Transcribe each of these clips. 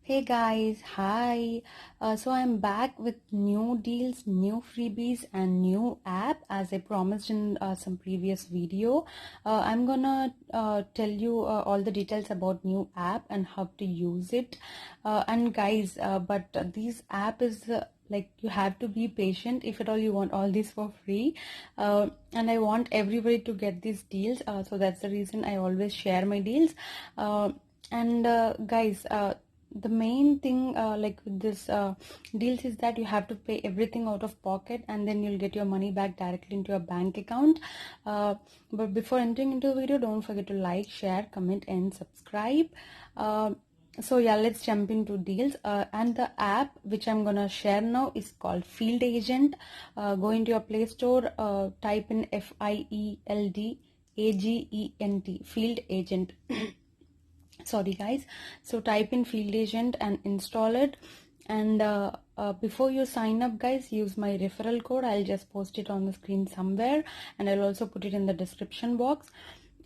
Hey guys, hi. So I'm back with new deals, new freebies, and new app as I promised in some previous video. I'm gonna tell you all the details about new app and how to use it. And guys, but this app is like you have to be patient if at all you want all this for free. And I want everybody to get these deals. So that's the reason I always share my deals. And guys, the main thing like with this deals is that you have to pay everything out of pocket and then you'll get your money back directly into your bank account. But before entering into the video, don't forget to like, share, comment and subscribe. So yeah, let's jump into deals. And the app which I'm gonna share now is called Field Agent. Go into your Play Store, type in FIELD AGENT, Field Agent. Sorry guys, so type in Field Agent and install it. And before you sign up guys, use my referral code. I'll just post it on the screen somewhere and I'll also put it in the description box.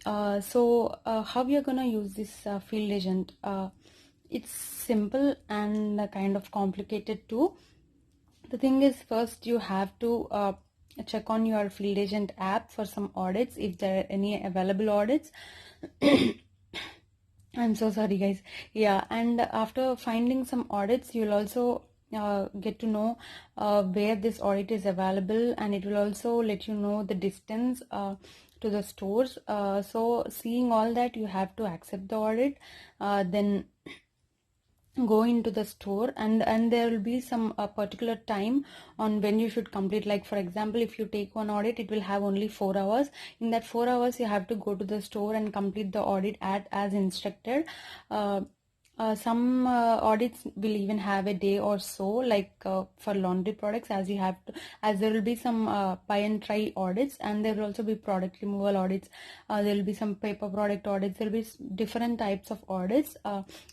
So how you're gonna use this Field Agent, it's simple and kind of complicated too. The thing is, first you have to check on your Field Agent app for some audits if there are any available audits. I'm so sorry guys. Yeah, and after finding some audits, you'll also get to know where this audit is available, and it will also let you know the distance to the stores. So seeing all that, you have to accept the audit, then go into the store, and there will be some particular time on when you should complete. Like for example, if you take one audit, it will have only 4 hours. In that 4 hours you have to go to the store and complete the audit as instructed. Some audits will even have a day or so, like for laundry products, as you have to, as there will be some buy and try audits, and there will also be product removal audits. There will be some paper product audits. There will be different types of audits.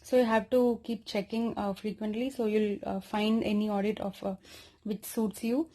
So you have to keep checking frequently, so you'll find any audit of which suits you,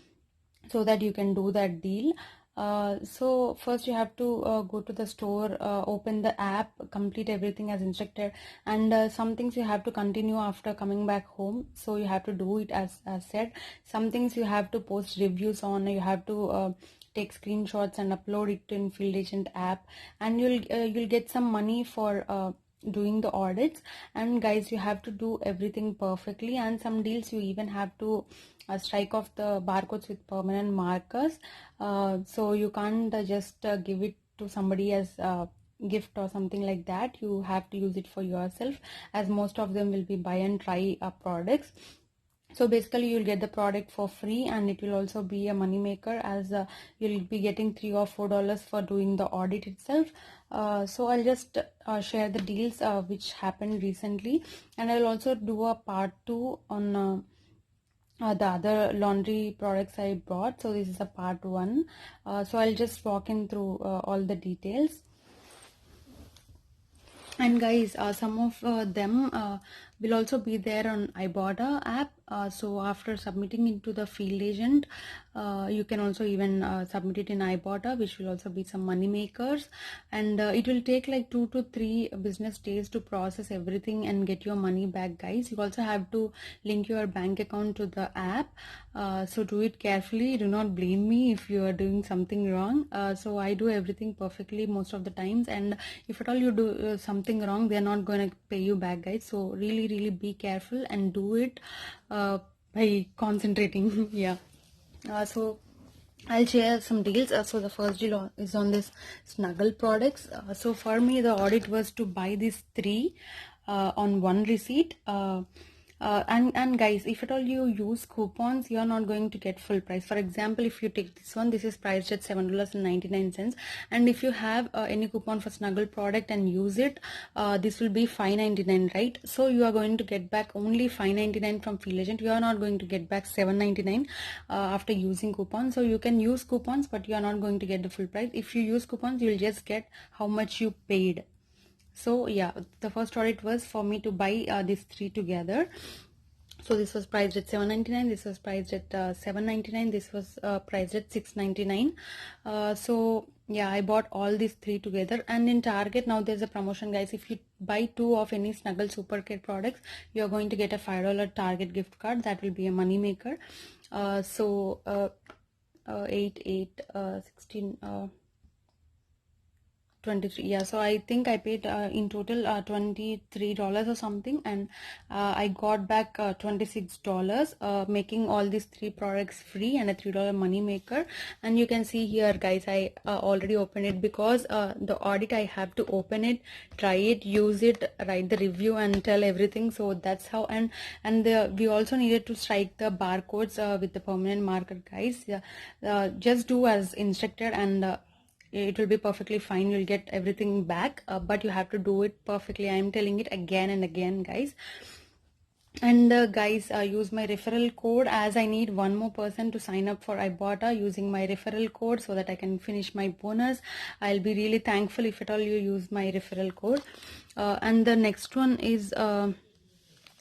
so that you can do that deal. So first you have to go to the store, open the app, complete everything as instructed, and some things you have to continue after coming back home, so you have to do it as said. Some things you have to post reviews on, you have to take screenshots and upload it in Field Agent app, and you'll get some money for doing the audits. And guys, you have to do everything perfectly, and some deals you even have to strike off the barcodes with permanent markers. So you can't just give it to somebody as a gift or something like that. You have to use it for yourself, as most of them will be buy and try products. So basically you'll get the product for free, and it will also be a money maker, as you'll be getting $3 or $4 for doing the audit itself. So I'll just share the deals which happened recently, and I'll also do a part 2 on the other laundry products I bought. So this is a part 1. So I'll just walk in through all the details. And guys, some of them will also be there on Ibotta app. So after submitting into the Field Agent, you can also even submit it in Ibotta, which will also be some money makers. And it will take like 2 to 3 business days to process everything and get your money back, guys. You also have to link your bank account to the app. So do it carefully. Do not blame me if you are doing something wrong. So I do everything perfectly most of the times, and if at all you do something wrong, they're not going to pay you back, guys. So really be careful and do it by concentrating. Yeah. So I'll share some deals. So the first deal is on this Snuggle products. So for me, the audit was to buy these 3 on one receipt. And guys, if at all you use coupons, you're not going to get full price. For example, if you take this one, this is priced at $7.99, and if you have any coupon for Snuggle product and use it, this will be $5.99, right? So you are going to get back only $5.99 from Field Agent. You are not going to get back $7.99 after using coupons. So you can use coupons, but you are not going to get the full price. If you use coupons, you'll just get how much you paid. So yeah, the first audit was for me to buy these 3 together. So this was priced at $7.99, this was priced at $7.99, this was priced at $6.99. So yeah, I bought all these 3 together. And in Target now there's a promotion, guys. If you buy 2 of any Snuggle Supercare products, you're going to get a $5 Target gift card. That will be a money maker. 8 8 16 23. Yeah, so I think I paid in total $23 or something, and I got back $26, making all these 3 products free and a $3 money maker. And you can see here, guys, I already opened it, because the audit I have to open it, try it, use it, write the review, and tell everything. So that's how. And we also needed to strike the barcodes with the permanent marker, guys. Just do as instructed, and it will be perfectly fine. You'll get everything back, but you have to do it perfectly. I am telling it again and again, guys. And guys, use my referral code, as I need one more person to sign up for Ibotta using my referral code, so that I can finish my bonus. I'll be really thankful if at all you use my referral code. And the next one is on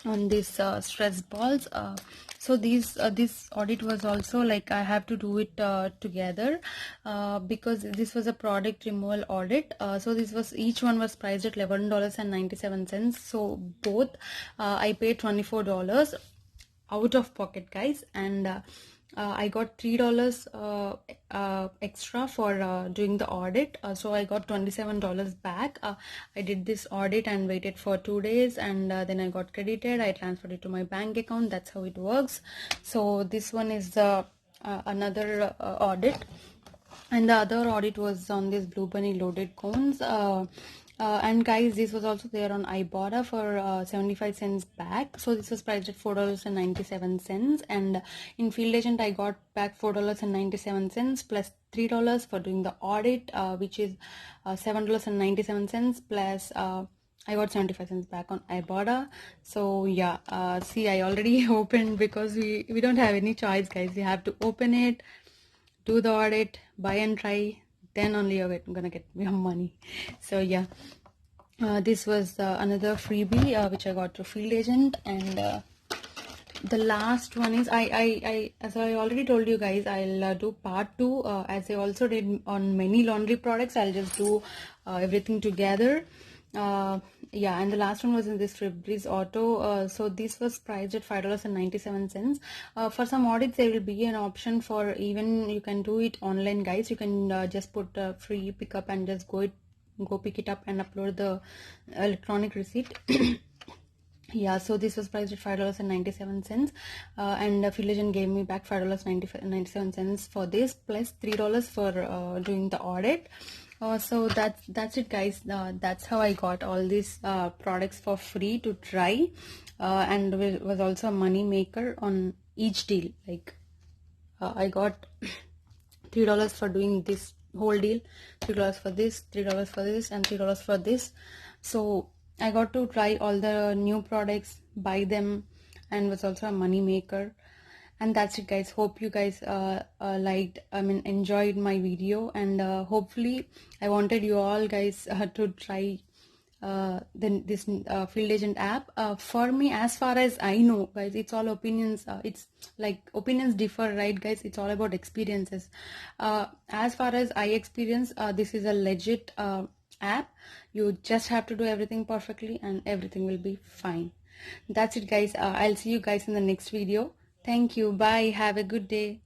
this stress balls. So this audit was also like I have to do it together, because this was a product removal audit. So this was, each one was priced at $11.97. So both I paid $24 out of pocket, guys, and I got $3 extra for doing the audit. So I got $27 back. I did this audit and waited for 2 days, and then I got credited. I transferred it to my bank account. That's how it works. So this one is another audit. And the other audit was on this Blue Bunny loaded cones. And guys, this was also there on Ibotta for 75 cents back. So this was priced at $4.97, and in Field Agent I got back $4.97 plus $3 for doing the audit, which is $7.97 plus I got 75 cents back on Ibotta. So yeah, see, I already opened, because we don't have any choice, guys. You have to open it, do the audit, buy and try, then only you're gonna get your money. So yeah, this was another freebie which I got through Field Agent. And the last one is I as I already told you guys, I'll do part 2, as I also did on many laundry products. I'll just do everything together. Yeah, and the last one was in this Febreze Auto. So this was priced at $5.97. For some audits there will be an option for, even you can do it online, guys. You can just put free pickup and just go pick it up and upload the electronic receipt. Yeah, so this was priced at $5.97, and Field Agent gave me back $5.97 for this, plus $3 for doing the audit. So that's it, guys. That's how I got all these products for free to try, and was also a money maker on each deal. Like I got $3 for doing this whole deal, $3 for this, $3 for this, and $3 for this. So I got to try all the new products, buy them, and was also a money maker. And that's it, guys. Hope you guys enjoyed my video, and hopefully I wanted you all guys to try this Field Agent app. For me, as far as I know, guys, it's all opinions. It's like opinions differ, right, guys? It's all about experiences. As far as I experience, this is a legit app. You just have to do everything perfectly and everything will be fine. That's it, guys. I'll see you guys in the next video. Thank you. Bye. Have a good day.